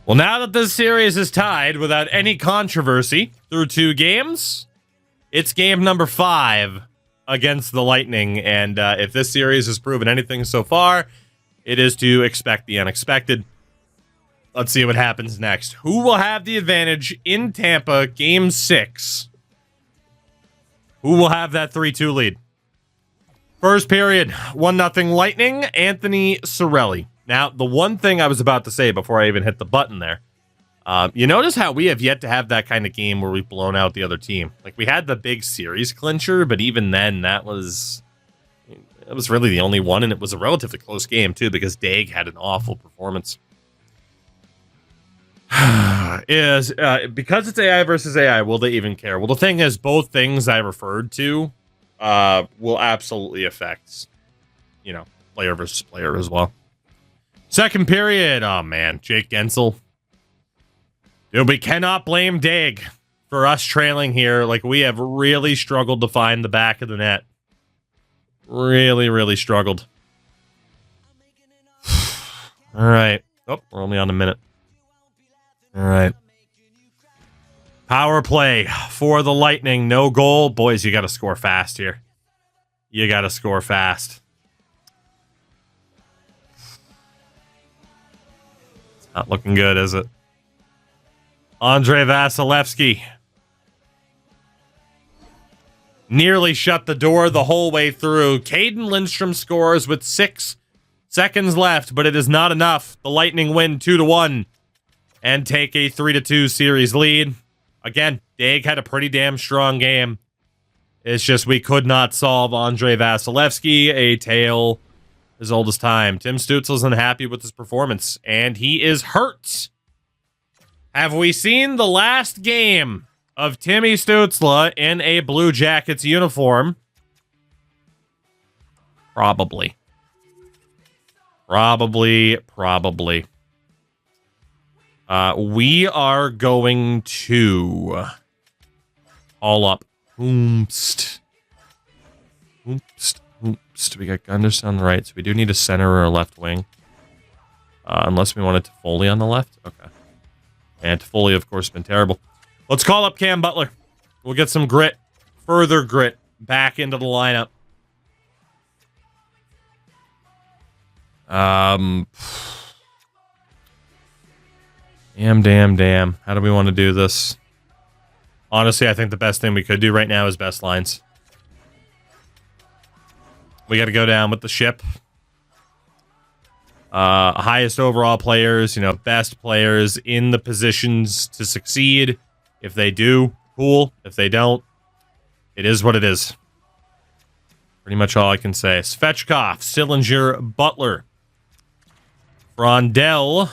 Well, now that this series is tied without any controversy through 2 games, it's game number 5 against the Lightning. And if this series has proven anything so far, it is to expect the unexpected. Let's see what happens next. Who will have the advantage in Tampa, game 6? Who will have that 3-2 lead? First period, 1-0 Lightning, Anthony Cirelli. Now, the one thing I was about to say before I even hit the button there, you notice how we have yet to have that kind of game where we've blown out the other team. Like, we had the big series clincher, but even then, that was really the only one, and it was a relatively close game, too, because Daig had an awful performance. Because it's AI versus AI, will they even care? Well, the thing is, both things I referred to will absolutely affect, player versus player as well. Second period. Oh, man. Jake Gensel. Dude, we cannot blame Daig for us trailing here. Like, we have really struggled to find the back of the net. Really, really struggled. All right. Oh, we're only on a minute. All right. Power play for the Lightning. No goal. Boys, you got to score fast here. You got to score fast. It's not looking good, is it? Andrei Vasilevsky nearly shut the door the whole way through. Caden Lindstrom scores with 6 seconds left, but it is not enough. The Lightning win 2-1 and take a 3-2 series lead. Again, Daig had a pretty damn strong game. It's just we could not solve Andrei Vasilevsky, a tale as old as time. Tim Stützle's unhappy with his performance, and he is hurt. Have we seen the last game of Timmy Stützle in a Blue Jackets uniform? Probably. Probably. We are going to all up. Oomst. We got Gunderson on the right, so we do need a center or a left wing. Unless we wanted Toffoli on the left. Okay. And Toffoli, of course, has been terrible. Let's call up Cam Butler. We'll get some grit, further grit, back into the lineup. Damn. How do we want to do this? Honestly, I think the best thing we could do right now is best lines. We got to go down with the ship. Highest overall players, best players in the positions to succeed. If they do, cool. If they don't, it is what it is. Pretty much all I can say. Svechkov, Sillinger, Butler, Frondell,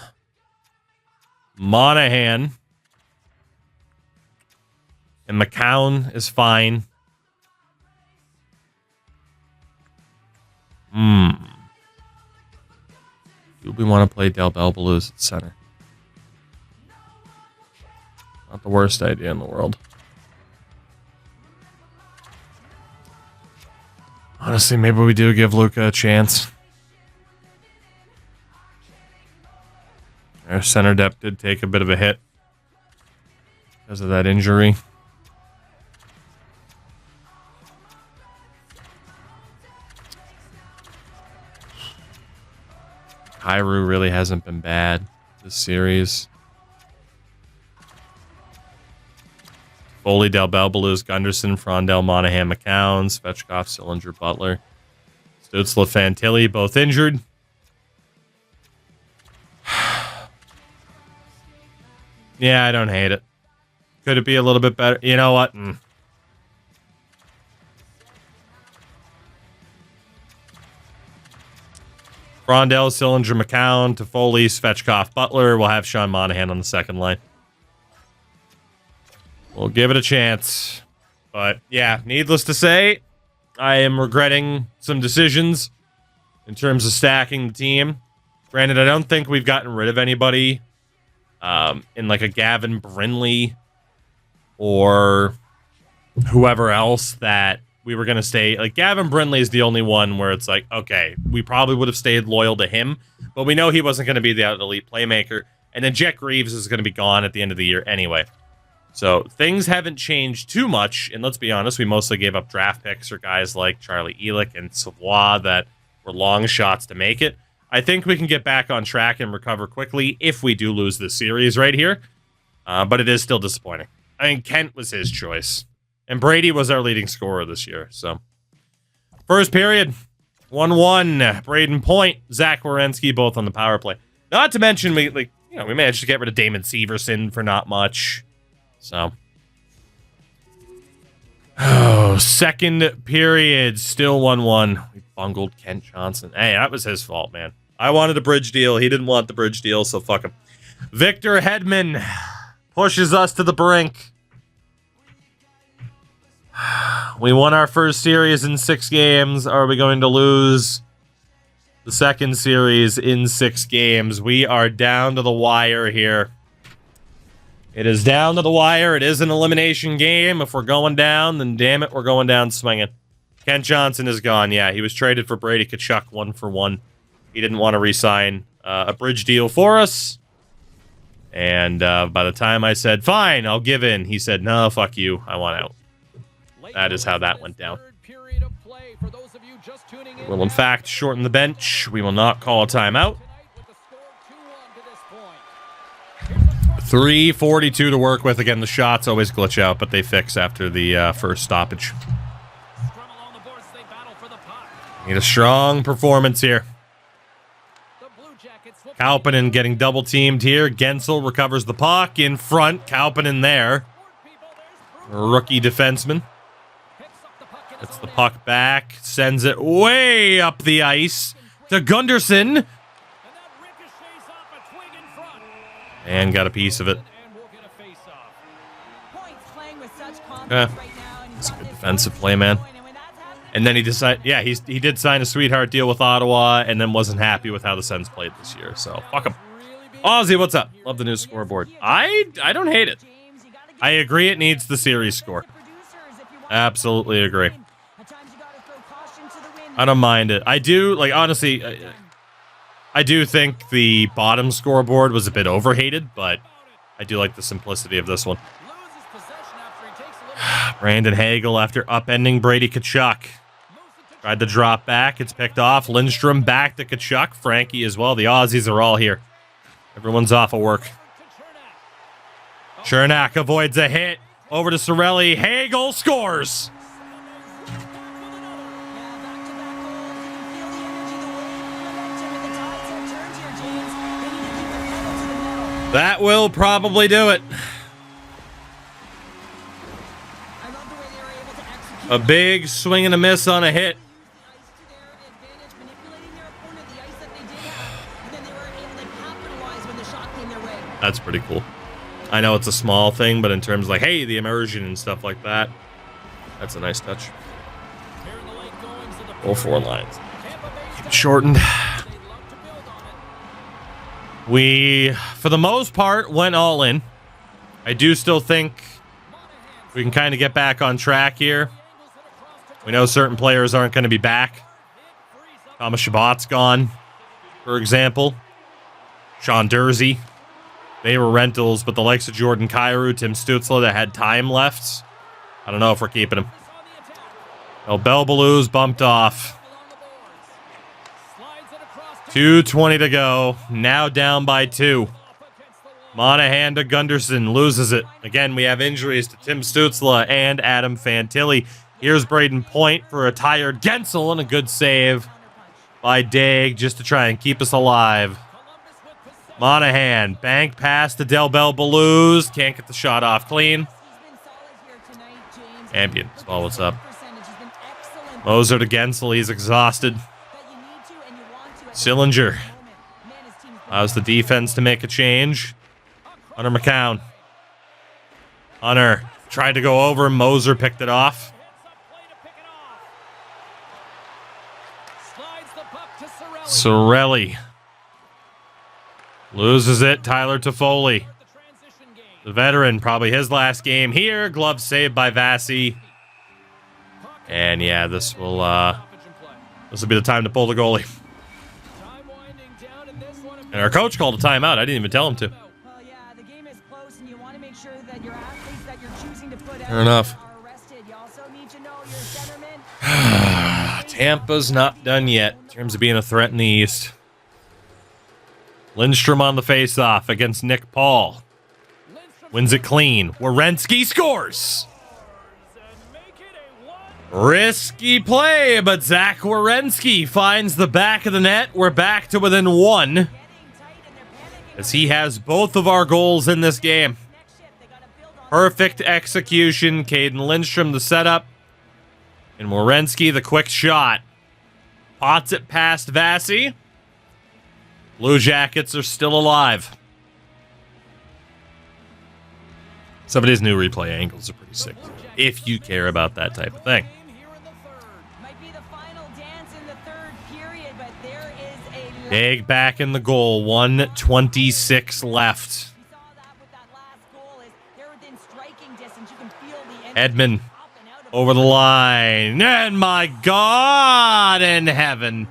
Monahan, and McCown is fine. Do we want to play Del Belbaluz at center? Not the worst idea in the world. Honestly, maybe we do give Luka a chance. Our center depth did take a bit of a hit because of that injury. Kyrou really hasn't been bad this series. Foley, Del Belbaluz, Gunderson, Frondell, Monahan, McCown, Svechkov, Sillinger, Butler, Stützle, Fantilli, both injured. Yeah, I don't hate it. Could it be a little bit better? You know what? Frondell, Sillinger, McCown, Toffoli, Svechkov, Butler. We'll have Sean Monahan on the second line. We'll give it a chance. But, yeah, needless to say, I am regretting some decisions in terms of stacking the team. Granted, I don't think we've gotten rid of anybody in like a Gavin Brindley or whoever else that we were going to stay. Like, Gavin Brindley is the only one where it's like, okay, we probably would have stayed loyal to him, but we know he wasn't going to be the elite playmaker. And then Jet Greaves is going to be gone at the end of the year anyway. So things haven't changed too much. And let's be honest, we mostly gave up draft picks for guys like Charlie Elick and Savoie that were long shots to make it. I think we can get back on track and recover quickly if we do lose this series right here. But it is still disappointing. I mean, Kent was his choice. And Brady was our leading scorer this year. So, first period, 1-1. Braden Point, Zach Werenski, both on the power play. Not to mention, we managed to get rid of Damon Severson for not much. So, second period, still 1-1. We bungled Kent Johnson. Hey, that was his fault, man. I wanted a bridge deal. He didn't want the bridge deal, so fuck him. Victor Hedman pushes us to the brink. We won our first series in 6 games. Are we going to lose the second series in 6 games? We are down to the wire here. It is down to the wire. It is an elimination game. If we're going down, then damn it, we're going down swinging. Kent Johnson is gone. Yeah, he was traded for Brady Tkachuk 1-for-1. He didn't want to re-sign a bridge deal for us. And by the time I said, fine, I'll give in, he said, no, fuck you, I want out. That is how that went down. We will, in fact, shorten the bench. We will not call a timeout. 3:42 to work with. Again, the shots always glitch out, but they fix after the first stoppage. Need a strong performance here. Kauppanen getting double-teamed here. Gensel recovers the puck in front. Kauppanen there. Rookie defenseman. Gets the puck back. Sends it way up the ice to Gunderson. And got a piece of it. It's a good defensive play, man. And then he decided, yeah, he did sign a sweetheart deal with Ottawa and then wasn't happy with how the Sens played this year. So, fuck him. Ozzy, what's up? Love the new scoreboard. I don't hate it. I agree it needs the series score. Absolutely agree. I don't mind it. I do, like, honestly, I do think the bottom scoreboard was a bit overhated, but I do like the simplicity of this one. Brandon Hagel after upending Brady Tkachuk. Tried to drop back. It's picked off. Lindstrom back to Tkachuk. Frankie as well. The Aussies are all here. Everyone's off of work. Chernak avoids a hit. Over to Sorelli. Hagel scores. That will probably do it. A big swing and a miss on a hit. That's pretty cool. I know it's a small thing, but in terms of like, hey, the immersion and stuff like that, that's a nice touch. All 4 lines. Keep it shortened. We, for the most part, went all in. I do still think we can kind of get back on track here. We know certain players aren't going to be back. Thomas Chabot's gone, for example. Sean Dursey. They were rentals, but the likes of Jordan Kyrou, Tim Stützle that had time left, I don't know if we're keeping him. Oh, Belbaloo's bumped off. 2:20 to go. Now down by 2. Monahan to Gunderson. Loses it. Again, we have injuries to Tim Stützle and Adam Fantilli. Here's Braden Point for a tired Gensel and a good save by Daig just to try and keep us alive. Monahan, bank pass to Del Belbalouz. Can't get the shot off clean. Ambient as well, what's up? Moser to Gensel, he's exhausted. Sillinger allows the defense to make a change. Hunter McCown. Hunter tried to go over. Moser picked it off. Sorelli loses it. Tyler Toffoli, the veteran, probably his last game here. Glove saved by Vasi. And yeah, this will be the time to pull the goalie. And our coach called a timeout. I didn't even tell him to. Well, yeah, the game is close, and you want to make sure that your athletes that you're choosing to put Fair enough. are arrested. You also need to know your centerman. Tampa's not done yet in terms of being a threat in the East. Lindstrom on the faceoff against Nick Paul. Wins it clean. Werenski scores. Risky play, but Zach Werenski finds the back of the net. We're back to within one, as he has both of our goals in this game. Perfect execution. Caden Lindstrom the setup, and Werenski the quick shot. Pots it past Vassy. Blue Jackets are still alive. Some of his new replay angles are pretty sick, if you care about that type of thing. Big back in the goal. 1:26 left. Edmund over the line. And my God in heaven.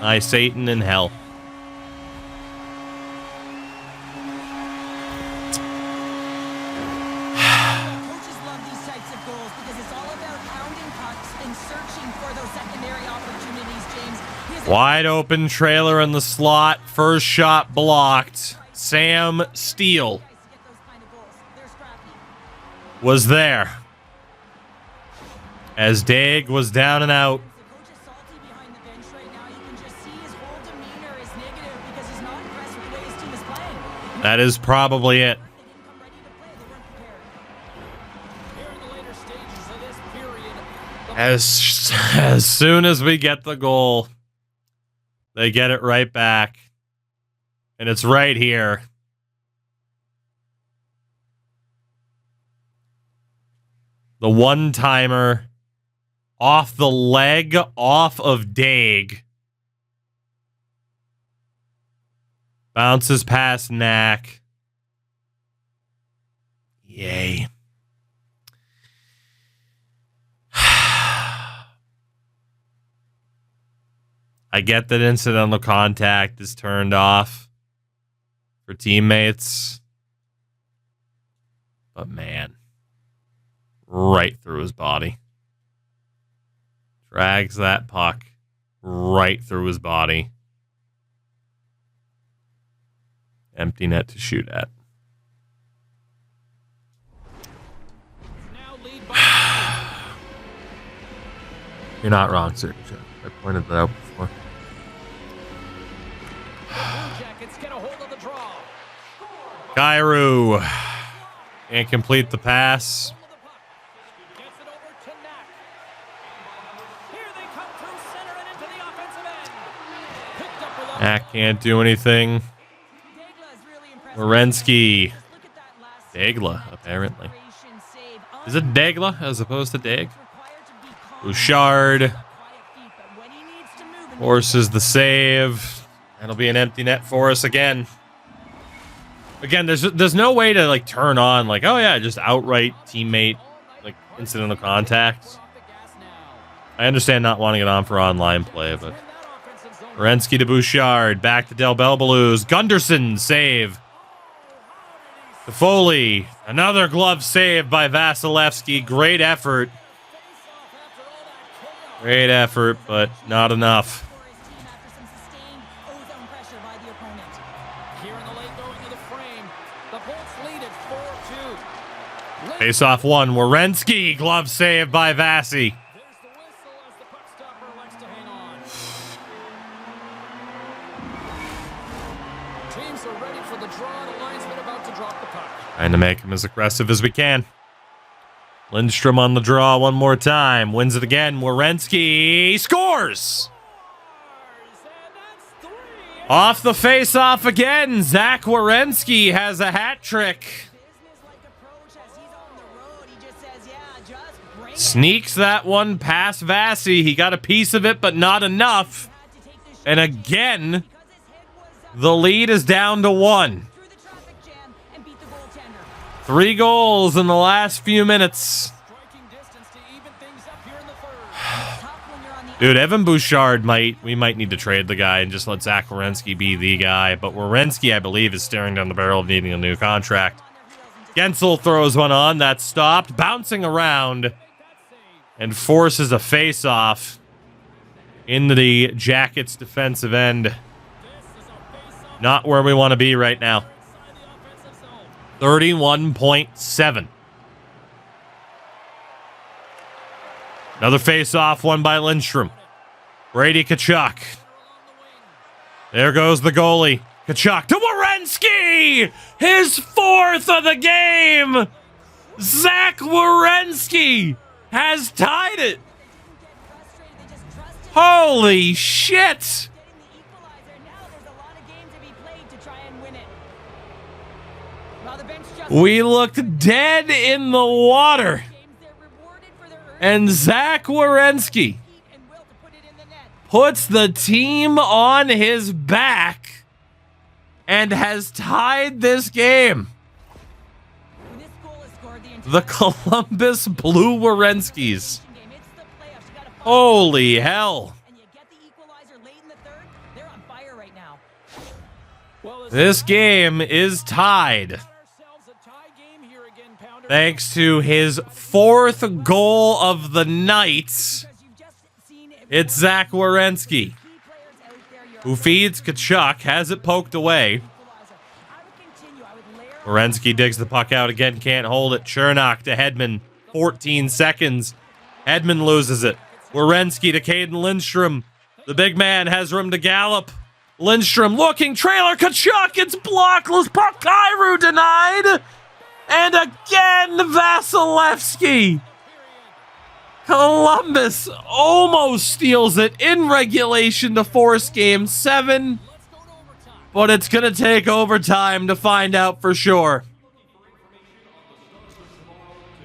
I Satan in hell. Coaches love these types of goals because it's all about pounding pucks and searching for those secondary opportunities, James. Wide open trailer in the slot. First shot blocked. Sam Steele was there as Daig was down and out. That is probably it. As soon as we get the goal, they get it right back. And it's right here. The one-timer off the leg, off of Daig. Bounces past Knack. Yay. I get that incidental contact is turned off for teammates. But man, right through his body. Drags that puck right through his body. Empty net to shoot at. You're not wrong, sir. I pointed that out before. Kairu can't complete the pass. Knack can't do anything. Werenski. Dagla, apparently. Is it Dagla as opposed to Dag? Bouchard forces the save. That'll be an empty net for us again. Again, there's no way to like turn on like, oh yeah, just outright teammate like incidental contact. I understand not wanting it on for online play, but Werenski to Bouchard, back to Del Bel Blues. Gunderson save. Foley, another glove save by Vasilevsky. Great effort. Great effort, but not enough. Face off one. Werenski, glove save by Vassy. Trying to make him as aggressive as we can. Lindstrom on the draw one more time. Wins it again. Werenski scores! Off the face-off again. Zach Werenski has a hat trick. Sneaks that one past Vassy. He got a piece of it, but not enough. And again, the lead is down to 1. 3 goals in the last few minutes. Dude, Evan Bouchard we might need to trade the guy and just let Zach Werenski be the guy. But Werenski, I believe, is staring down the barrel of needing a new contract. Gensel throws one on. That's stopped. Bouncing around. And forces a face-off into the Jackets' defensive end. Not where we want to be right now. 31.7. Another face-off won by Lindstrom. Brady Tkachuk. There goes the goalie. Tkachuk to Werenski! His 4th of the game! Zach Werenski has tied it! Holy shit! We looked dead in the water. And Zach Werenski puts the team on his back and has tied this game. The Columbus Blue Werenskis. Holy hell. This game is tied. Thanks to his 4th goal of the night, it's Zach Werenski, who feeds Tkachuk, has it poked away. Werenski digs the puck out again, can't hold it. Chernak to Hedman, 14 seconds. Hedman loses it. Werenski to Caden Lindstrom. The big man has room to gallop. Lindstrom looking, trailer, Tkachuk, it's blockless, puck, Kyrou denied. And again, Vasilevsky. Columbus almost steals it in regulation to force game 7. But it's going to take overtime to find out for sure.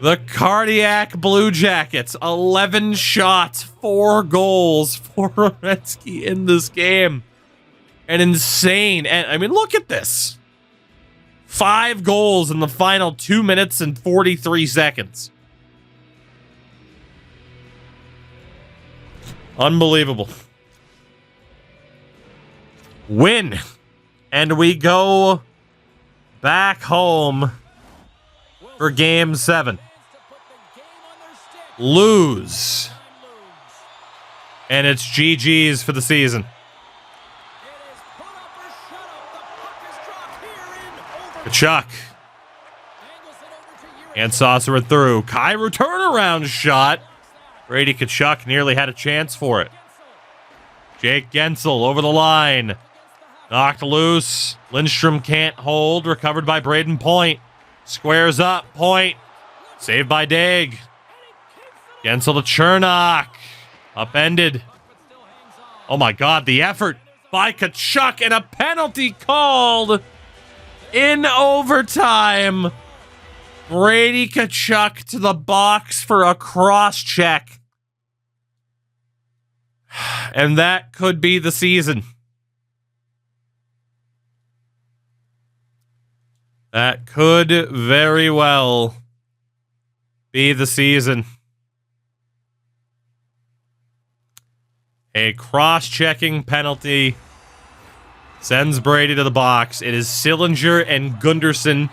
The Cardiac Blue Jackets, 11 shots, 4 goals for Werenski in this game. An insane, and I mean, look at this. 5 goals in the final 2 minutes and 43 seconds. Unbelievable. Win. And we go back home for game 7. Lose. And it's GG's for the season. Tkachuk. And Saucer it through. Kyrou turnaround shot. Brady Tkachuk nearly had a chance for it. Jake Gensel over the line. Knocked loose. Lindstrom can't hold. Recovered by Braden Point. Squares up. Point. Saved by Daig. Gensel to Chernak. Upended. Oh my God, the effort by Tkachuk and a penalty called in overtime. Brady Tkachuk to the box for a cross-check. And that could be the season. That could very well be the season. A cross-checking penalty sends Brady to the box. It is Sillinger and Gunderson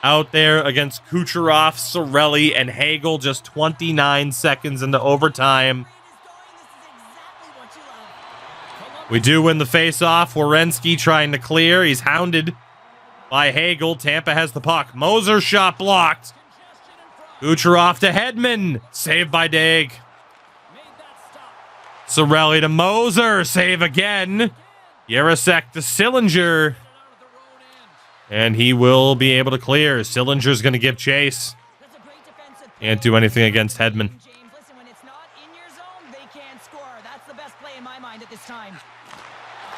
out there against Kucherov, Cirelli, and Hagel just 29 seconds into overtime. We do win the face-off. Werenski trying to clear. He's hounded by Hagel. Tampa has the puck. Moser shot blocked. Kucherov to Hedman. Saved by Daig. Cirelli to Moser. Save again. Yarosek to Sillinger. And he will be able to clear. Sillinger's going to give chase. Can't do anything against Hedman.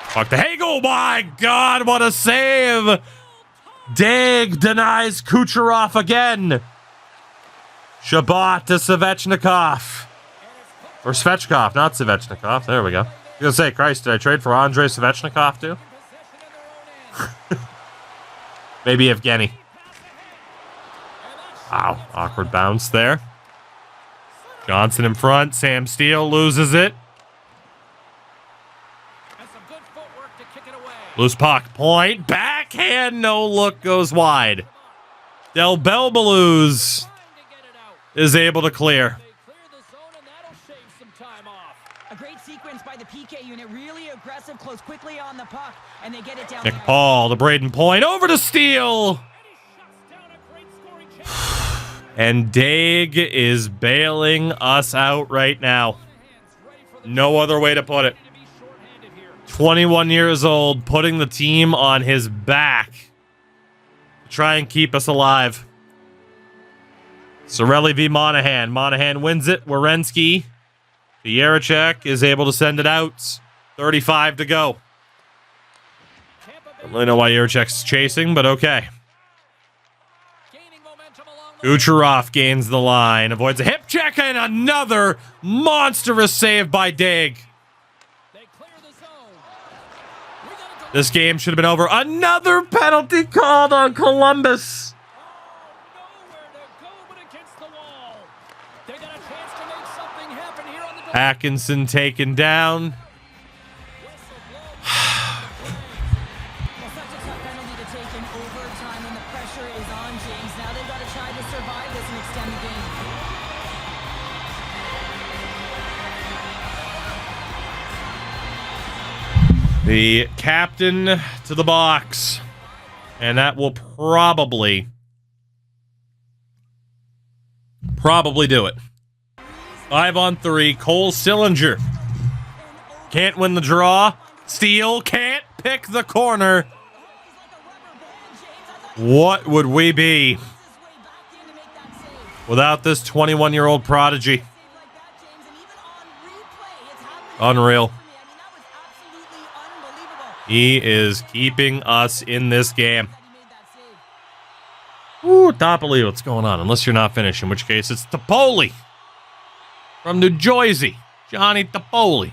Fuck the Hagel. My God, what a save. Daig denies Kucherov again. Shabbat to Svechnikov. Or Svechkov, not Svechnikov. There we go. I was going to say, Christ, did I trade for Andrei Svechnikov too? Maybe Evgeny. Wow, awkward bounce there. Johnson in front. Sam Steele loses it. Loose puck, point, backhand, no look, goes wide. Del Belbaluz is able to clear. A great sequence by the PK unit, really aggressive, close quickly on the puck, and they get it down. Nick Paul to Braden Point, over to Steele. And Daig is bailing us out right now. No other way to put it. 21 years old, putting the team on his back to try and keep us alive. Cirelli v. Monahan. Monahan wins it. Werenski. Yarechek is able to send it out. 35 to go. Don't really know why Yarechek's chasing, but okay. Kucherov gains the line. Avoids a hip check and another monstrous save by Daig. This game should have been over. Another penalty called on Columbus. Atkinson taken down. The captain to the box. And that will probably do it. 5-on-3. Cole Sillinger. Can't win the draw. Steele can't pick the corner. What would we be without this 21-year-old prodigy? Unreal. He is keeping us in this game. Ooh, Toppoli, what's going on? Unless you're not finished, in which case it's Toppoli from New Jersey. Johnny Toppoli.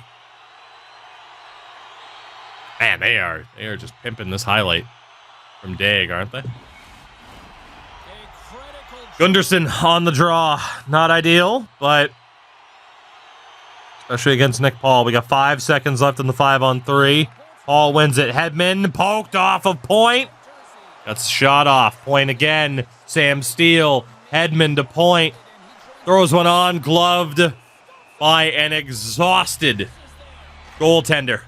Man, they are just pimping this highlight from Daig, aren't they? Gunderson on the draw. Not ideal, but especially against Nick Paul. We got 5 seconds left in the 5-on-3. Paul wins it. Hedman poked off of Point. That's shot off. Point again. Sam Steele. Hedman to Point. Throws one on. Gloved by an exhausted goaltender.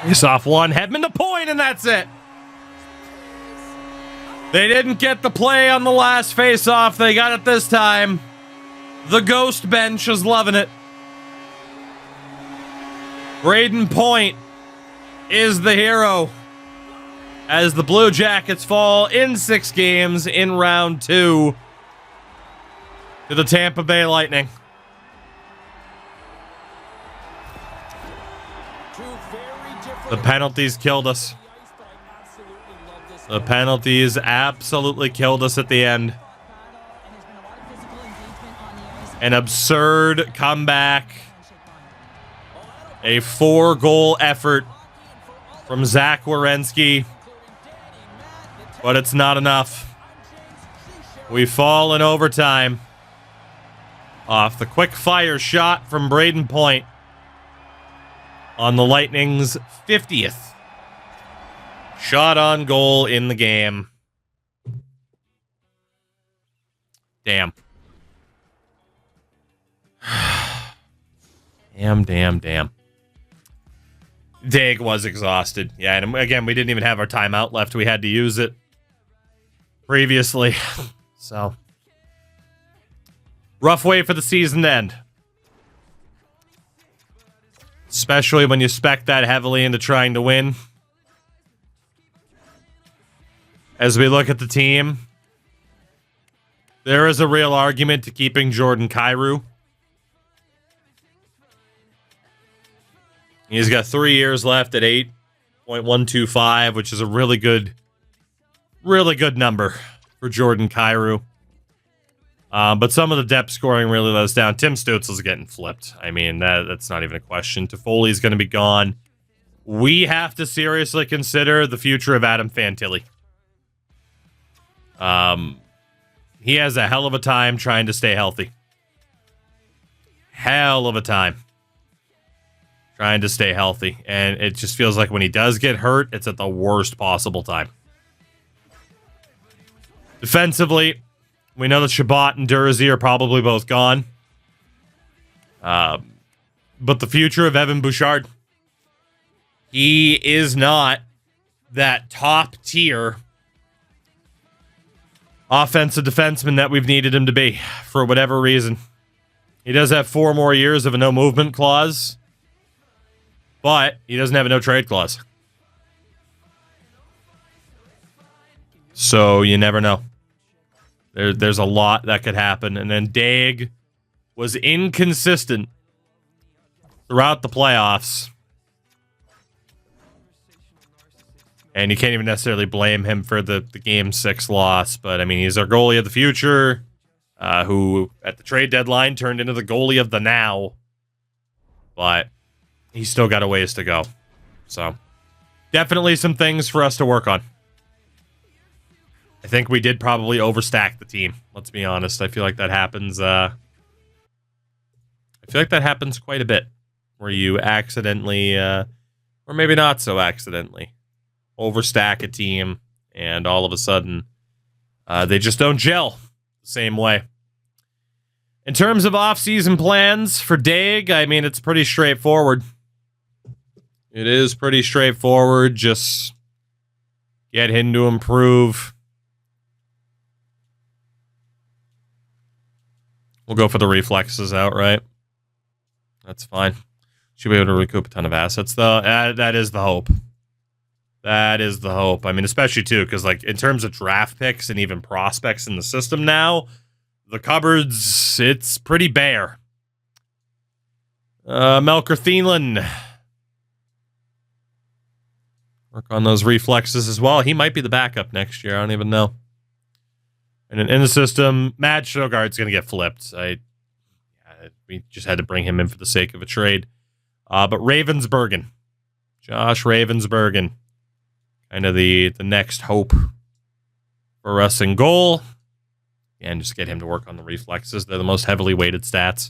Face off one. Hedman to Point, and that's it. They didn't get the play on the last face-off. They got it this time. The ghost bench is loving it. Braden Point is the hero as the Blue Jackets fall in 6 games in round 2 to the Tampa Bay Lightning. The penalties killed us. The penalties absolutely killed us at the end. An absurd comeback. A 4-goal effort from Zach Werenski. But it's not enough. We fall in overtime off the quick fire shot from Braden Point on the Lightning's 50th shot on goal in the game. Damn. Damn. Daig was exhausted. Yeah, and again, we didn't even have our timeout left. We had to use it previously. So, rough way for the season to end. Especially when you spec that heavily into trying to win. As we look at the team, there is a real argument to keeping Jordan Kyrou. He's got 3 years left at 8.125, which is a really good number for Jordan Kyrou. But some of the depth scoring really let us down. Tim Stützle's getting flipped. I mean, that's not even a question. Toffoli's going to be gone. We have to seriously consider the future of Adam Fantilli. He has a hell of a time trying to stay healthy. Hell of a time trying to stay healthy. And it just feels like when he does get hurt, it's at the worst possible time. Defensively, we know that Shabbat and Durzi are probably both gone. But the future of Evan Bouchard, he is not that top tier offensive defenseman that we've needed him to be for whatever reason. He does have 4 more years of a no movement clause, but he doesn't have a no trade clause. So you never know. There's a lot that could happen. And then Daig was inconsistent throughout the playoffs. And you can't even necessarily blame him for the Game 6 loss. But, I mean, he's our goalie of the future, who, at the trade deadline, turned into the goalie of the now. But he's still got a ways to go. So, definitely some things for us to work on. I think we did probably overstack the team. Let's be honest. I feel like that happens. I feel like that happens quite a bit, where you accidentally, or maybe not so accidentally, overstack a team, and all of a sudden, they just don't gel the same way. In terms of off-season plans for Daig, I mean, it's pretty straightforward. It is pretty straightforward. Just get him to improve. We'll go for the reflexes outright. That's fine. Should be able to recoup a ton of assets, though. That is the hope. That is the hope. I mean, especially, too, because, like, in terms of draft picks and even prospects in the system now, the cupboards, it's pretty bare. Melker Thielen. Work on those reflexes as well. He might be the backup next year. I don't even know. And in the system, Matt Sjogard's going to get flipped. We just had to bring him in for the sake of a trade. But Ravensbergen. Josh Ravensbergen. Kind of the next hope for us in goal. And just get him to work on the reflexes. They're the most heavily weighted stats.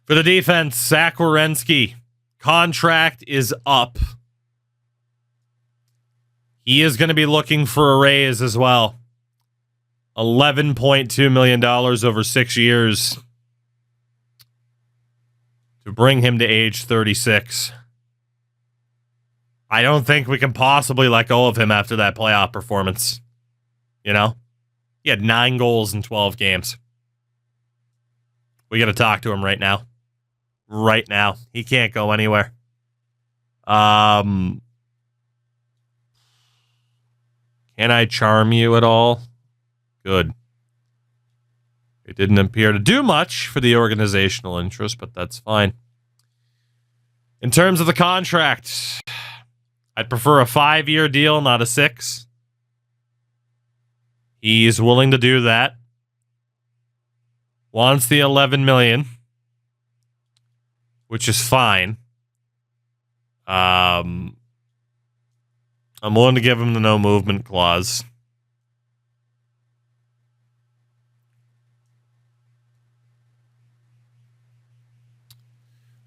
For the defense, Zach Werenski. Contract is up. He is going to be looking for a raise as well. $11.2 million over 6 years to bring him to age 36. I don't think we can possibly let go of him after that playoff performance. You know? He had 9 goals in 12 games. We got to talk to him right now. Right now. He can't go anywhere. Can I charm you at all? Good. It didn't appear to do much for the organizational interest, but that's fine. In terms of the contract, I'd prefer a 5-year deal, not a 6. He's willing to do that. Wants the $11 million, which is fine. I'm willing to give him the no movement clause.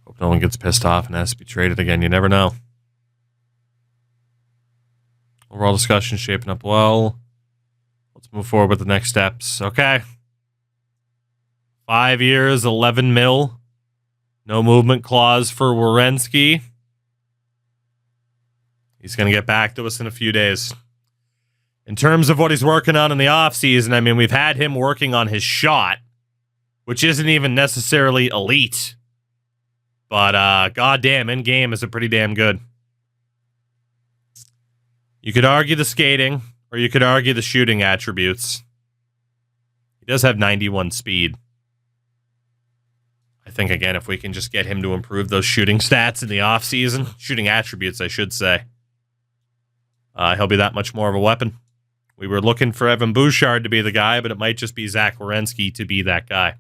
Hope no one gets pissed off and has to be traded again. You never know. Overall discussion shaping up well. Let's move forward with the next steps. Okay. 5 years, 11 mil. No movement clause for Werenski. He's going to get back to us in a few days. In terms of what he's working on in the offseason, I mean, we've had him working on his shot, which isn't even necessarily elite. But, goddamn, in-game is a pretty damn good. You could argue the skating, or you could argue the shooting attributes. He does have 91 speed. I think, again, if we can just get him to improve those shooting stats in the offseason, shooting attributes, I should say, he'll be that much more of a weapon. We were looking for Evan Bouchard to be the guy, but it might just be Zach Werenski to be that guy.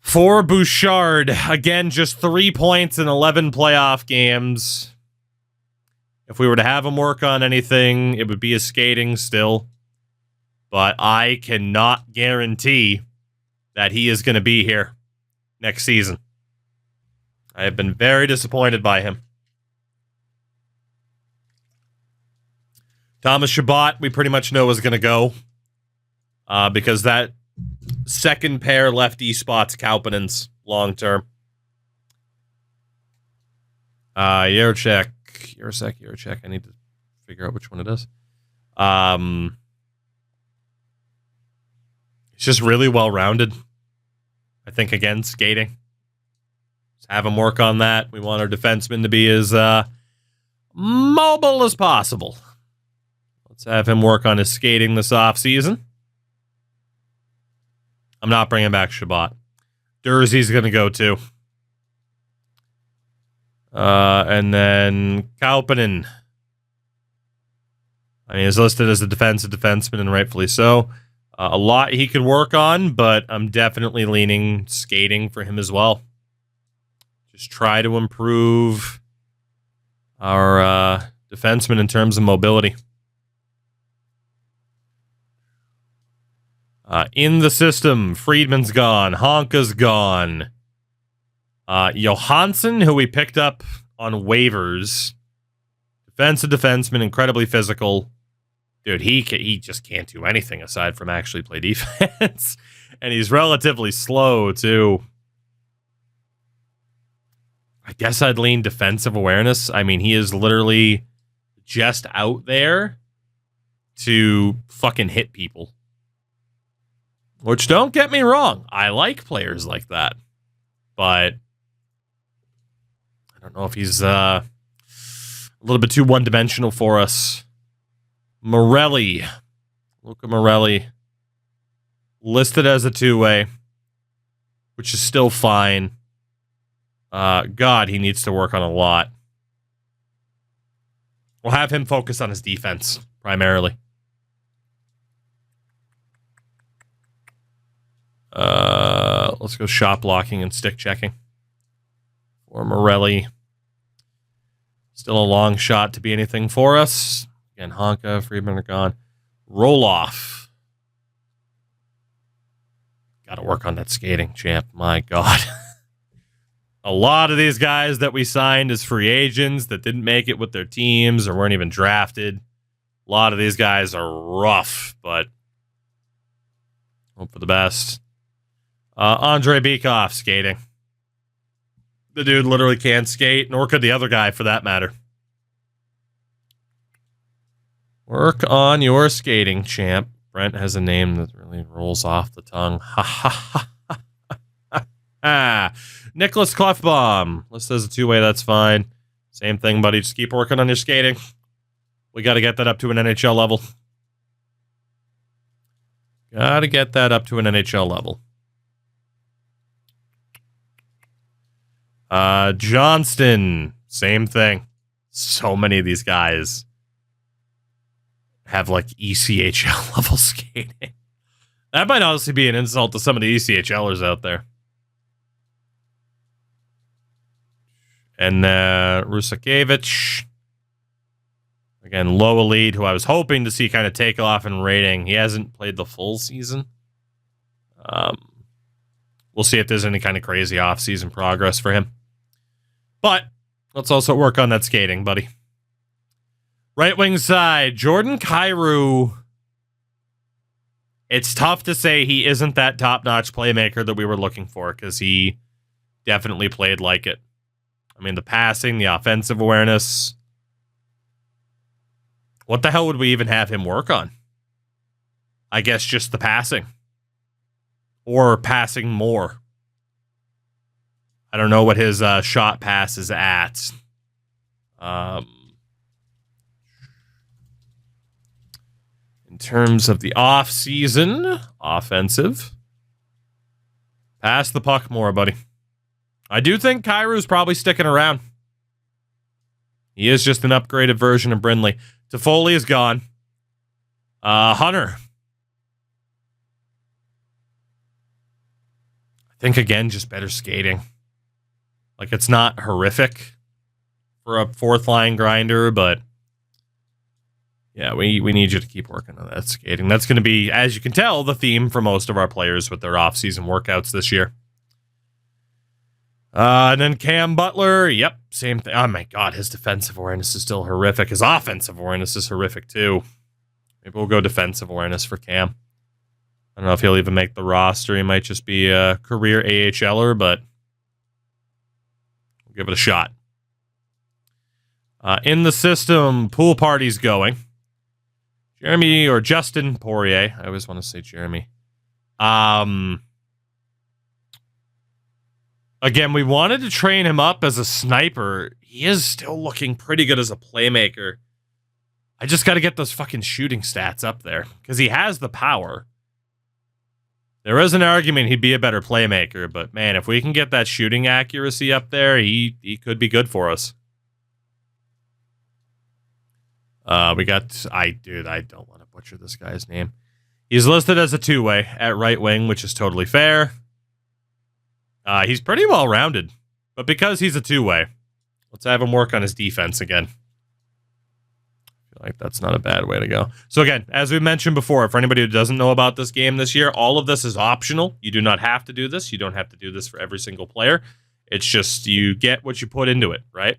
For Bouchard, again, just 3 points in 11 playoff games. If we were to have him work on anything, it would be his skating still. But I cannot guarantee that he is going to be here next season. I have been very disappointed by him. Thomas Chabot, we pretty much know is going to go. Because that second pair lefty spots Kaupinen's long term. Jiricek. I need to figure out which one it is. He's just really well-rounded. I think, again, skating. Let's have him work on that. We want our defenseman to be as mobile as possible. Let's have him work on his skating this offseason. I'm not bringing back Chabot. Durzi's going to go too. And then Kaupinen. I mean, he's listed as a defensive defenseman, and rightfully so. A lot he could work on, but I'm definitely leaning skating for him as well. Just try to improve our defenseman in terms of mobility. In the system, Friedman's gone. Honka's gone. Johansson, who we picked up on waivers. Defensive defenseman, incredibly physical. Dude, he just can't do anything aside from actually play defense. And he's relatively slow, too. I guess I'd lean defensive awareness. I mean, he is literally just out there to fucking hit people. Which, don't get me wrong, I like players like that. But I don't know if he's a little bit too one-dimensional for us. Morelli. Luca Morelli. Listed as a two-way, which is still fine. God, he needs to work on a lot. We'll have him focus on his defense, primarily. Let's go shot blocking and stick checking. For Morelli. Still a long shot to be anything for us. Again, Honka, Friedman are gone. Roloff. Got to work on that skating, champ. My God. A lot of these guys that we signed as free agents that didn't make it with their teams or weren't even drafted. A lot of these guys are rough, but hope for the best. Andre Bikov skating. The dude literally can't skate, nor could the other guy for that matter. Work on your skating, champ. Brent has a name that really rolls off the tongue. Ha ha ha ha ha. Nicholas Klefbom. Listed as a two-way, that's fine. Same thing, buddy. Just keep working on your skating. We got to get that up to an NHL level. Got to get that up to an NHL level. Johnston. Same thing. So many of these guys have like ECHL level skating. That might honestly be an insult to some of the ECHLers out there. And Rusakevich. Again, low elite, who I was hoping to see kind of take off in rating. He hasn't played the full season. We'll see if there's any kind of crazy off-season progress for him. But let's also work on that skating, buddy. Right wing side, Jordan Kyrou. It's tough to say he isn't that top-notch playmaker that we were looking for, because he definitely played like it. I mean, the passing, the offensive awareness. What the hell would we even have him work on? I guess just the passing. Or passing more. I don't know what his shot pass is at. In terms of the off-season, offensive. Pass the puck more, buddy. I do think Kairou's probably sticking around. He is just an upgraded version of Brindley. Toffoli is gone. Hunter. I think, again, just better skating. Like, it's not horrific for a fourth-line grinder, but Yeah, we need you to keep working on that skating. That's going to be, as you can tell, the theme for most of our players with their off-season workouts this year. And then Cam Butler, yep, same thing. Oh my God, his defensive awareness is still horrific. His offensive awareness is horrific too. Maybe we'll go defensive awareness for Cam. I don't know if he'll even make the roster. He might just be a career AHLer, but we'll give it a shot. In the system, pool party's going. Jeremy or Justin Poirier. I always want to say Jeremy. Again, we wanted to train him up as a sniper. He is still looking pretty good as a playmaker. I just got to get those fucking shooting stats up there because he has the power. There is an argument he'd be a better playmaker, but man, if we can get that shooting accuracy up there, he could be good for us. We got, I don't want to butcher this guy's name. He's listed as a two-way at right wing, which is totally fair. He's pretty well-rounded, but because he's a two-way, let's have him work on his defense again. I feel like that's not a bad way to go. So again, as we mentioned before, for anybody who doesn't know about this game this year, all of this is optional. You do not have to do this. You don't have to do this for every single player. It's just you get what you put into it, right?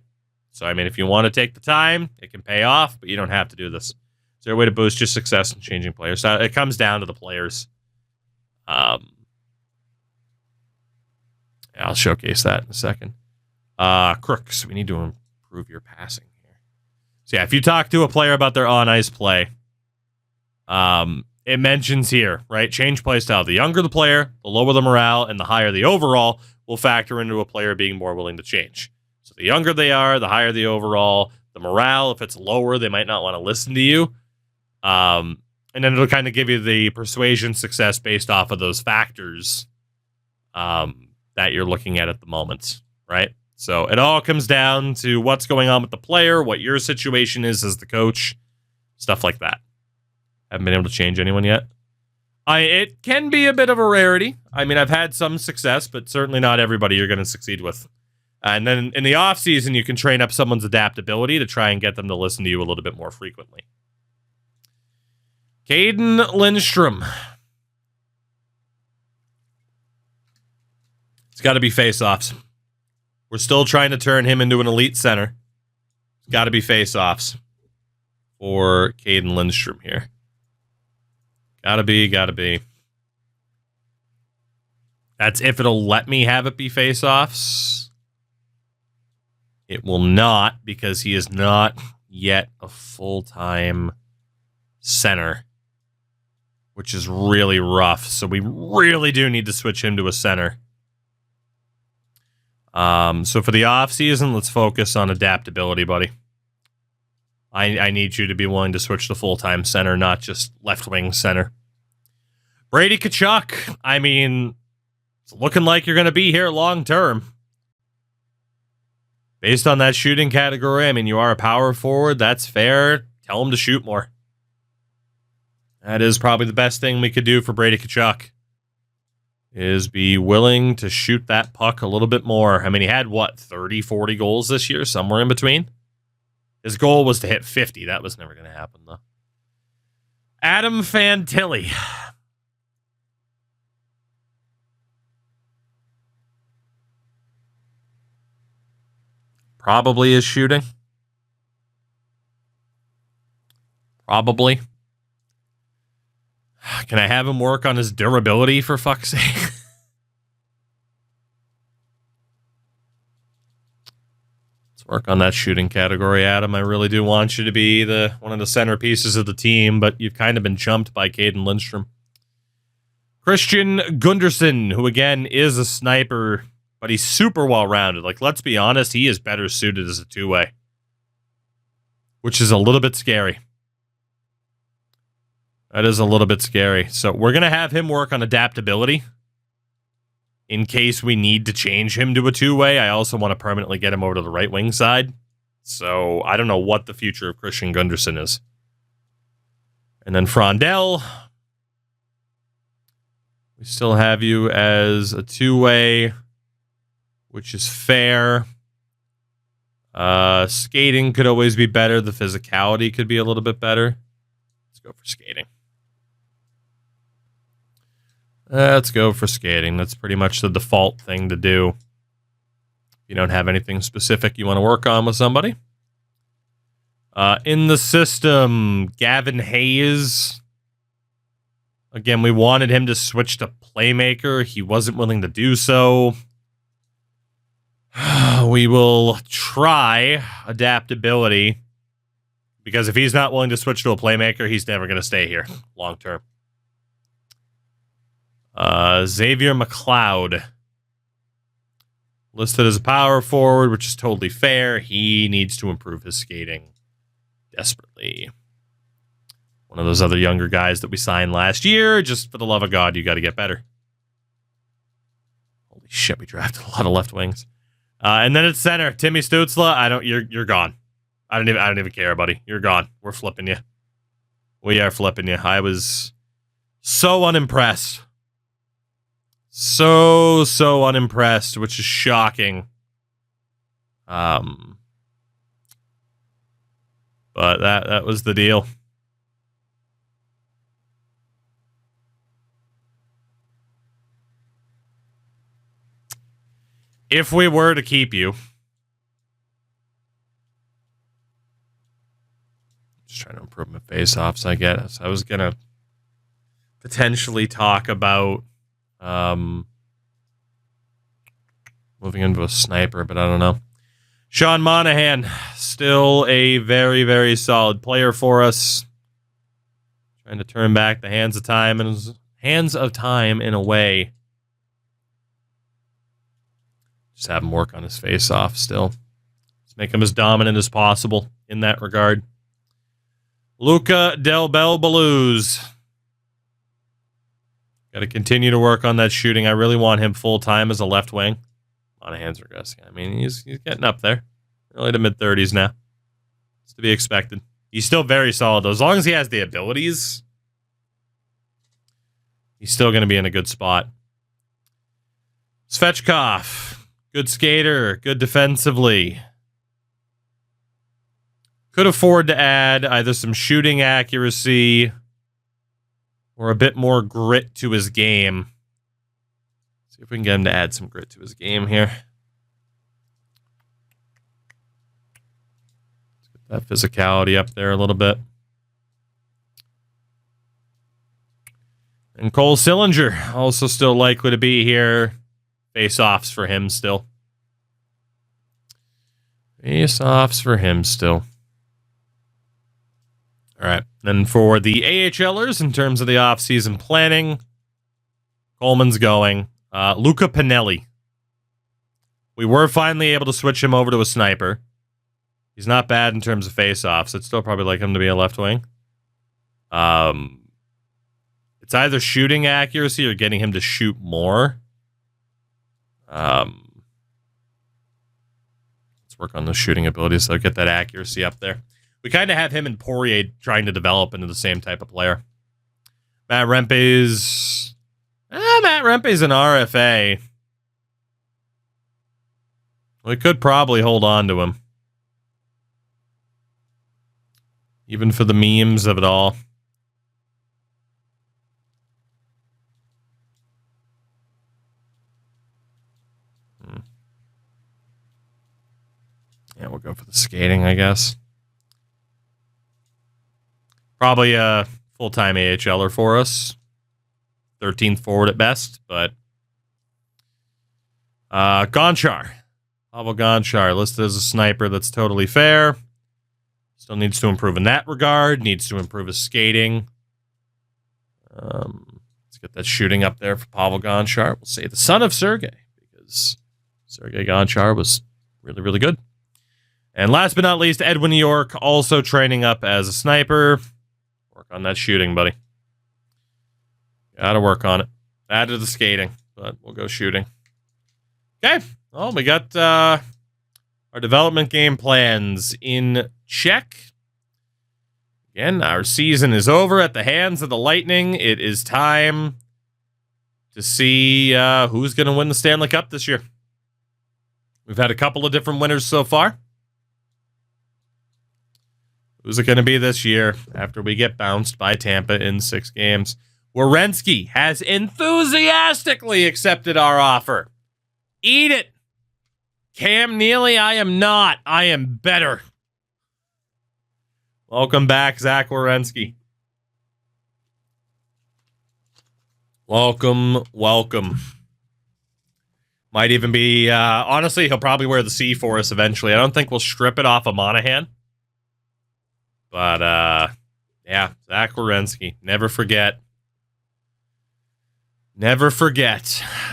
So, I mean, if you want to take the time, it can pay off, but you don't have to do this. Is there a way to boost your success in changing players? So it comes down to the players. I'll showcase that in a second. Crooks, we need to improve your passing here. So, yeah, if you talk to a player about their on-ice play, it mentions here, right? Change play style. The younger the player, the lower the morale, and the higher the overall will factor into a player being more willing to change. So the younger they are, the higher the overall. The morale, if it's lower, they might not want to listen to you. And then it'll kind of give you the persuasion success based off of those factors that you're looking at the moment, right? So it all comes down to what's going on with the player, what your situation is as the coach, stuff like that. Haven't been able to change anyone yet. It can be a bit of a rarity. I mean, I've had some success, but certainly not everybody you're going to succeed with. And then in the off season, you can train up someone's adaptability to try and get them to listen to you a little bit more frequently. Caden Lindstrom. It's got to be face-offs. We're still trying to turn him into an elite center. It's got to be face-offs for Caden Lindstrom here. Gotta be. That's if it'll let me have it be face-offs. It will not, because he is not yet a full-time center, which is really rough. So we really do need to switch him to a center. So for the off-season, let's focus on adaptability, buddy. I need you to be willing to switch to full-time center, not just left-wing center. Brady Tkachuk, I mean, it's looking like you're going to be here long-term. Based on that shooting category, I mean, you are a power forward. That's fair. Tell him to shoot more. That is probably the best thing we could do for Brady Tkachuk, is be willing to shoot that puck a little bit more. I mean, he had, 30, 40 goals this year, somewhere in between? His goal was to hit 50. That was never going to happen, though. Adam Fantilli. Probably is shooting. Probably. Can I have him work on his durability, for fuck's sake? Let's work on that shooting category, Adam. I really do want you to be one of the centerpieces of the team, but you've kind of been jumped by Caden Lindstrom. Christian Gunderson, who again is a sniper, but he's super well-rounded. Like, let's be honest, he is better suited as a two-way, which is a little bit scary. That is a little bit scary. So we're going to have him work on adaptability in case we need to change him to a two-way. I also want to permanently get him over to the right wing side. So I don't know what the future of Christian Gunderson is. And then Frondell, we still have you as a two-way, which is fair. Skating could always be better. The physicality could be a little bit better. Let's go for skating. Let's go for skating. That's pretty much the default thing to do. If you don't have anything specific you want to work on with somebody. In the system, Gavin Hayes. Again, we wanted him to switch to playmaker. He wasn't willing to do so. We will try adaptability. Because if he's not willing to switch to a playmaker, he's never going to stay here long term. Xavier McLeod. Listed as a power forward, which is totally fair. He needs to improve his skating desperately. One of those other younger guys that we signed last year. Just for the love of God, you got to get better. Holy shit, we drafted a lot of left wings. And then at center, Timmy Stützle. You're gone. I don't even care, buddy. You're gone. We're flipping you. We are flipping you. I was so unimpressed. So unimpressed, which is shocking. But that was the deal. If we were to keep you, just trying to improve my face-offs, I guess. I was gonna potentially talk about moving into a sniper, but I don't know. Sean Monahan, still a very, very solid player for us. Trying to turn back the hands of time in a way. Just have him work on his face-off still. Let's make him as dominant as possible in that regard. Luca Del Bel Baluz. Got to continue to work on that shooting. I really want him full-time as a left wing. Monahan's regressing. I mean, he's getting up there. Early to mid-30s now. It's to be expected. He's still very solid, though. As long as he has the abilities, he's still going to be in a good spot. Svechkov. Good skater. Good defensively. Could afford to add either some shooting accuracy or a bit more grit to his game. See if we can get him to add some grit to his game here. Let's get that physicality up there a little bit. And Cole Sillinger, also still likely to be here. Face-offs for him still. Face-offs for him still. All right. And for the AHLers, in terms of the off-season planning, Coleman's going. Luca Pinelli. We were finally able to switch him over to a sniper. He's not bad in terms of face-offs. I'd still probably like him to be a left wing. It's either shooting accuracy or getting him to shoot more. Let's work on those shooting abilities so get that accuracy up there. We kind of have him and Poirier trying to develop into the same type of player. Matt Rempe's an RFA. We could probably hold on to him. Even for the memes of it all. Yeah, we'll go for the skating, I guess. Probably a full-time AHLer for us. 13th forward at best, but... Gonchar. Pavel Gonchar, listed as a sniper. That's totally fair. Still needs to improve in that regard. Needs to improve his skating. Let's get that shooting up there for Pavel Gonchar. We'll say the son of Sergei, because Sergei Gonchar was really, really good. And last but not least, Edwin York, also training up as a sniper. Work on that shooting, buddy. Gotta work on it. Add to the skating, but we'll go shooting. Okay. Well, we got our development game plans in check. Again, our season is over at the hands of the Lightning. It is time to see who's going to win the Stanley Cup this year. We've had a couple of different winners so far. Who's it going to be this year after we get bounced by Tampa in 6 games? Werenski has enthusiastically accepted our offer. Eat it. Cam Neely, I am not. I am better. Welcome back, Zach Werenski. Welcome. Might even be, honestly, he'll probably wear the C for us eventually. I don't think we'll strip it off of Monahan. But, yeah, Zach Werenski. Never forget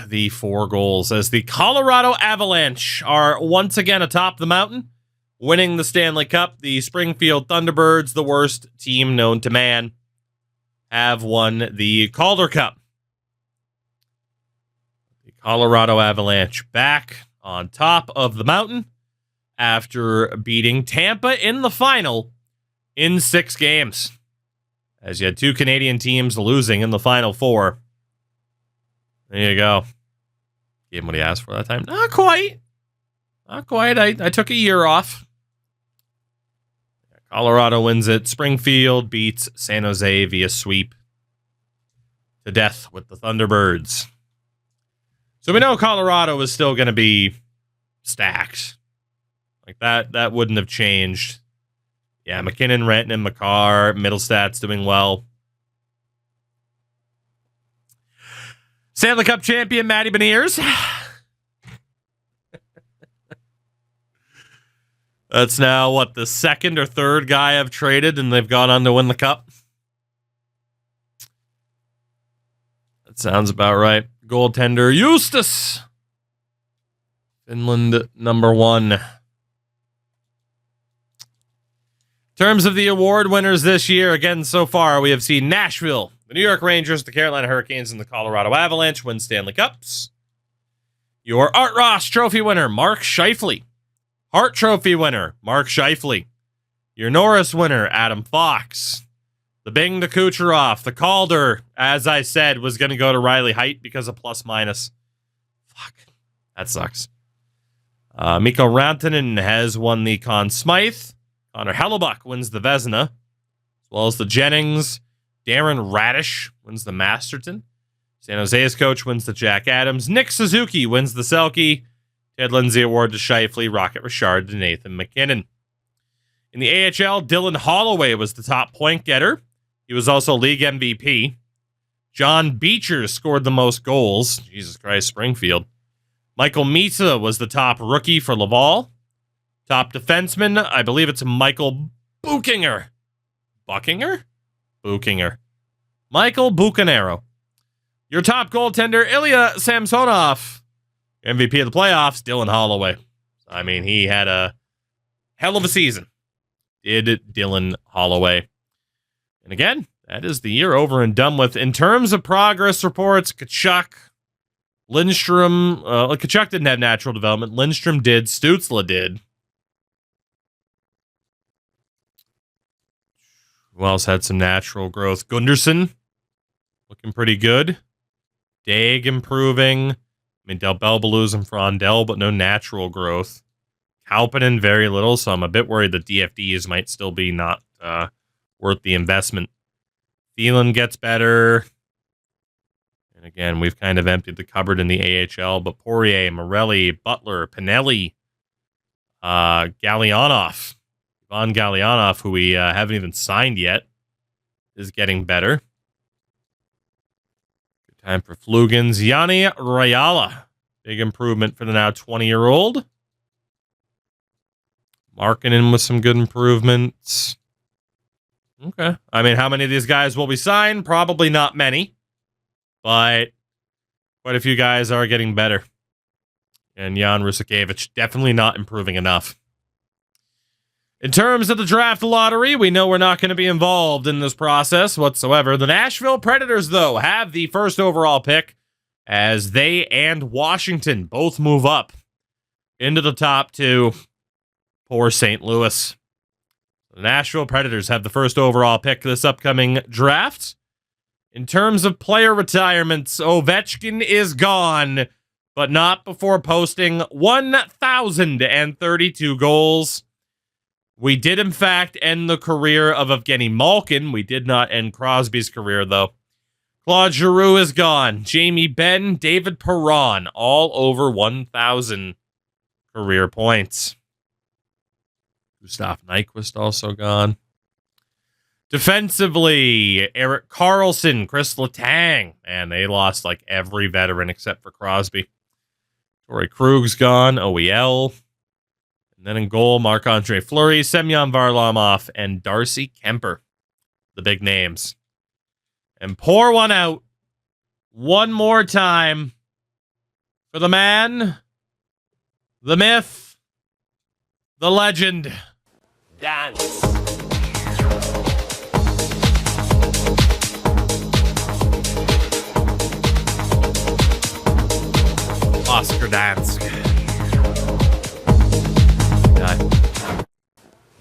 the 4 goals as the Colorado Avalanche are once again atop the mountain, winning the Stanley Cup. The Springfield Thunderbirds, the worst team known to man, have won the Calder Cup. The Colorado Avalanche back on top of the mountain after beating Tampa in the final in 6 games. As you had 2 Canadian teams losing in the final 4. There you go. Gave him what he asked for that time. Not quite. I took a year off. Colorado wins it. Springfield beats San Jose via sweep to death with the Thunderbirds. So we know Colorado is still going to be stacked. Like that wouldn't have changed. Yeah, McKinnon, Rantanen, Makar, Middlestad's doing well. Stanley Cup champion Matty Beniers. That's now, what, the 2nd or 3rd guy I've traded, and they've gone on to win the Cup? That sounds about right. Goaltender Eustace. Finland, number 1. In terms of the award winners this year, again, so far, we have seen Nashville, the New York Rangers, the Carolina Hurricanes, and the Colorado Avalanche win Stanley Cups. Your Art Ross Trophy winner, Mark Scheifele. Hart Trophy winner, Mark Scheifele. Your Norris winner, Adam Fox. The Bing to Kucherov. The Calder, as I said, was going to go to Riley Heidt because of plus minus. Fuck. That sucks. Mikko Rantanen has won the Conn Smythe. Connor Hellebuck wins the Vezina, as well as the Jennings. Darren Radish wins the Masterton. San Jose's coach wins the Jack Adams. Nick Suzuki wins the Selke. Ted Lindsay award to Scheifele, Rocket Richard to Nathan McKinnon. In the AHL, Dylan Holloway was the top point getter. He was also league MVP. John Beecher scored the most goals. Jesus Christ, Springfield. Michael Misa was the top rookie for Laval. Top defenseman, I believe it's Michael Buchinger. Buchinger? Buchinger. Michael Buchanero. Your top goaltender, Ilya Samsonov. MVP of the playoffs, Dylan Holloway. I mean, he had a hell of a season. Did Dylan Holloway. And again, that is the year over and done with. In terms of progress reports, Tkachuk, Lindstrom, Tkachuk didn't have natural development. Lindstrom did. Stützle did. Who else had some natural growth? Gunderson, looking pretty good. Daig improving. I mean, Del Belbaluz and Frondell, but no natural growth. Kaupinen, very little, so I'm a bit worried that DFDs might still be not worth the investment. Thielen gets better. And again, we've kind of emptied the cupboard in the AHL, but Poirier, Morelli, Butler, Pinelli, Galyanov, Ivan Galyanov, who we haven't even signed yet, is getting better. Good time for Flugans. Yanni Rayala, big improvement for the now 20-year-old. Markkanen with some good improvements. Okay. I mean, how many of these guys will we sign? Probably not many. But quite a few guys are getting better. And Jan Rusakevich definitely not improving enough. In terms of the draft lottery, we know we're not going to be involved in this process whatsoever. The Nashville Predators, though, have the first overall pick as they and Washington both move up into the top two. Poor St. Louis. The Nashville Predators have the first overall pick this upcoming draft. In terms of player retirements, Ovechkin is gone, but not before posting 1,032 goals. We did, in fact, end the career of Evgeny Malkin. We did not end Crosby's career, though. Claude Giroux is gone. Jamie Benn, David Perron, all over 1,000 career points. Gustav Nyquist also gone. Defensively, Erik Karlsson, Chris Letang, and they lost like every veteran except for Crosby. Torrey Krug's gone, OEL. And then in goal, Marc-Andre Fleury, Semyon Varlamov, and Darcy Kemper. The big names. And pour one out one more time for the man, the myth, the legend. Dance. Oscar Dansk.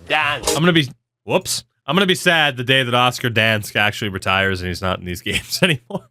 Dance. I'm gonna be sad the day that Oscar Dansk actually retires and he's not in these games anymore.